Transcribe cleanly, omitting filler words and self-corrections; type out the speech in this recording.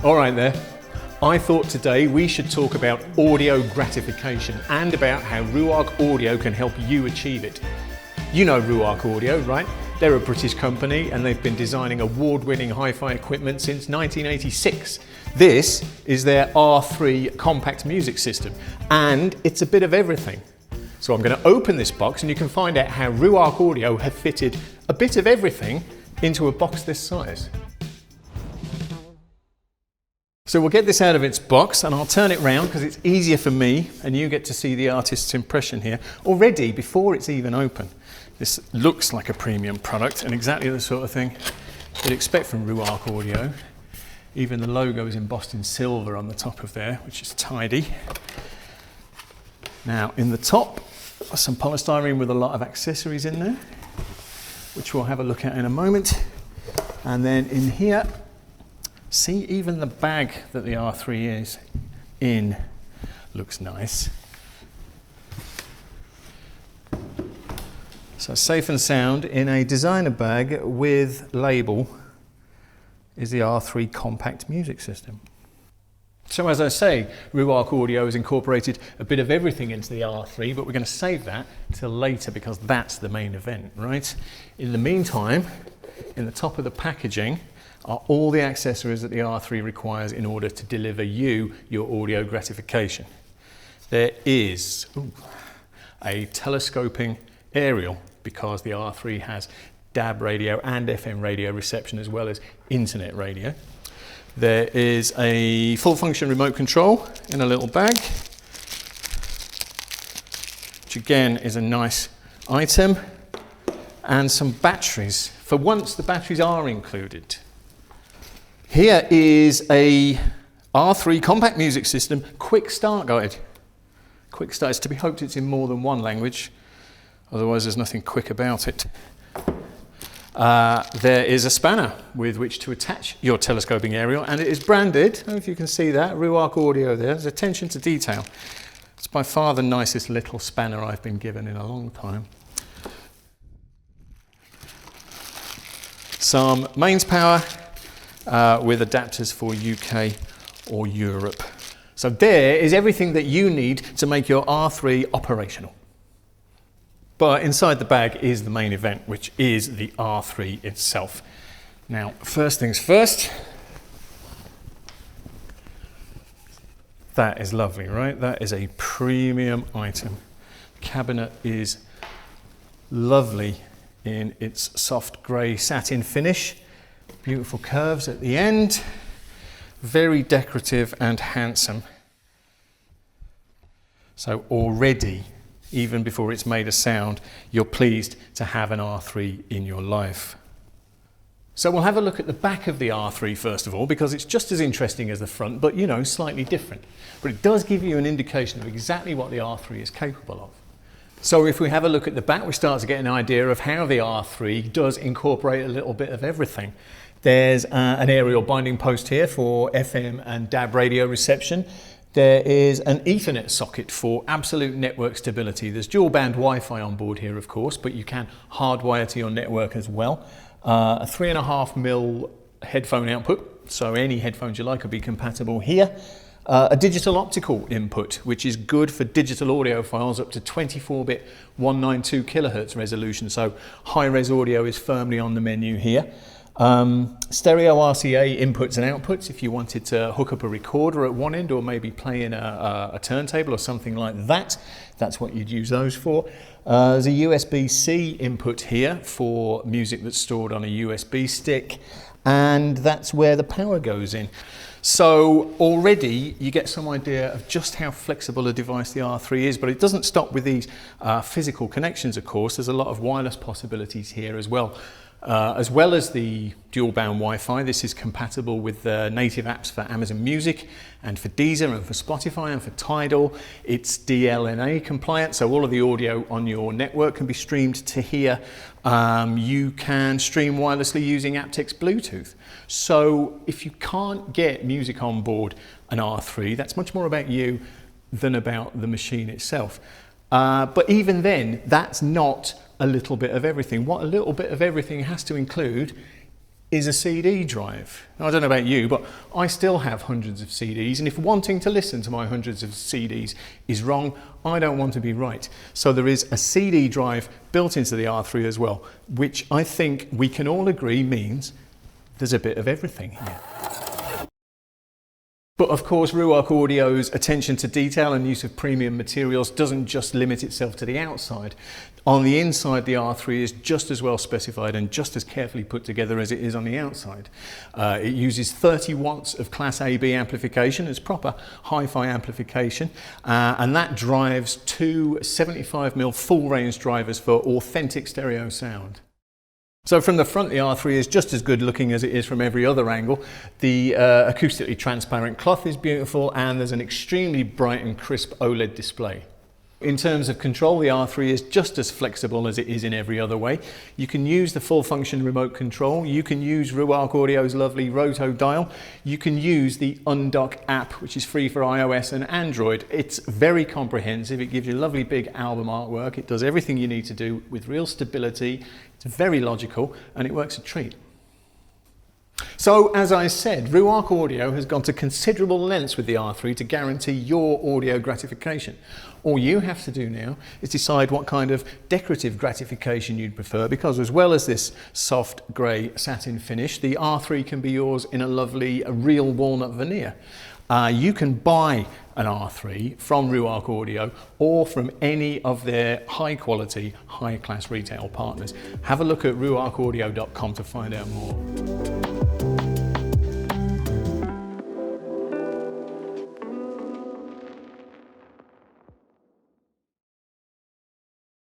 All right there. I thought today we should talk about audio gratification and about how Ruark Audio can help you achieve it. You know Ruark Audio, right? They're a British company and they've been designing award-winning hi-fi equipment since 1986. This is their R3 compact music system and it's a bit of everything. So I'm going to open this box and you can find out how Ruark Audio have fitted a bit of everything into a box this size. So we'll get this out of its box and I'll turn it round because it's easier for me and you get to see the artist's impression here. Already, before it's even open, this looks like a premium product and exactly the sort of thing you'd expect from Ruark Audio. Even the logo is embossed in silver on the top of there, which is tidy. Now in the top, some polystyrene with a lot of accessories in there, which we'll have a look at in a moment. And then in here, see, even the bag that the R3 is in looks nice. So safe and sound in a designer bag with label is the R3 compact music system. So as I say, Ruark Audio has incorporated a bit of everything into the R3, but we're going to save that till later because that's the main event, right? In the meantime, in the top of the packaging are all the accessories that the R3 requires in order to deliver you your audio gratification. There is a telescoping aerial because the R3 has DAB radio and FM radio reception as well as internet radio. There is a full function remote control in a little bag, which again is a nice item, and some batteries. For once the batteries are included. Here is a R3 compact music system quick start guide. Quick start is to be hoped it's in more than one language, otherwise there's nothing quick about it. There is a spanner with which to attach your telescoping aerial and it is branded, I don't know if you can see that, Ruark Audio there. There's attention to detail. It's by far the nicest little spanner I've been given in a long time. Some mains power with adapters for UK or Europe. So there is everything that you need to make your R3 operational. But inside the bag is the main event, which is the R3 itself. Now, first things first, that is lovely, right? That is a premium item. The cabinet is lovely in its soft grey satin finish. Beautiful curves at the end. Very decorative and handsome. So already, even before it's made a sound, you're pleased to have an R3 in your life. So we'll have a look at the back of the R3 first of all, because it's just as interesting as the front, but you know, slightly different. But it does give you an indication of exactly what the R3 is capable of. So if we have a look at the back, we start to get an idea of how the R3 does incorporate a little bit of everything. There's an aerial binding post here for FM and DAB radio reception. There is an Ethernet socket for absolute network stability. There's dual band Wi-Fi on board here, of course, but you can hardwire to your network as well. A 3.5mm headphone output, so any headphones you like will be compatible here. A digital optical input, which is good for digital audio files up to 24-bit 192 kilohertz resolution, so high-res audio is firmly on the menu here. Stereo RCA inputs and outputs if you wanted to hook up a recorder at one end or maybe play in a turntable or something like that. That's what you'd use those for. There's a USB-C input here for music that's stored on a USB stick, and that's where the power goes in. So already you get some idea of just how flexible a device the R3 is, but it doesn't stop with these physical connections, of course. There's a lot of wireless possibilities here as well. As well as the dual band Wi-Fi, this is compatible with native apps for Amazon Music and for Deezer and for Spotify and for Tidal. It's DLNA compliant, so all of the audio on your network can be streamed to here. You can stream wirelessly using aptX Bluetooth. So if you can't get music on board an R3, that's much more about you than about the machine itself. But even then, that's not a little bit of everything. What a little bit of everything has to include is a CD drive. Now, I don't know about you, but I still have hundreds of CDs, and if wanting to listen to my hundreds of CDs is wrong, I don't want to be right. So there is a CD drive built into the R3 as well, which I think we can all agree means there's a bit of everything here. But of course, Ruark Audio's attention to detail and use of premium materials doesn't just limit itself to the outside. On the inside, the R3 is just as well specified and just as carefully put together as it is on the outside. It uses 30 watts of Class AB amplification as proper hi-fi amplification, and that drives two 75mm full range drivers for authentic stereo sound. So from the front, the R3 is just as good looking as it is from every other angle. The acoustically transparent cloth is beautiful, and there's an extremely bright and crisp OLED display. In terms of control, the R3 is just as flexible as it is in every other way. You can use the full function remote control, you can use Ruark Audio's lovely roto dial, you can use the Undock app, which is free for iOS and Android. It's very comprehensive, it gives you lovely big album artwork, it does everything you need to do with real stability, it's very logical, and it works a treat. So, as I said, Ruark Audio has gone to considerable lengths with the R3 to guarantee your audio gratification. All you have to do now is decide what kind of decorative gratification you'd prefer, because as well as this soft grey satin finish, the R3 can be yours in a lovely real walnut veneer. You can buy an R3 from Ruark Audio or from any of their high quality, high class retail partners. Have a look at ruarkaudio.com to find out more.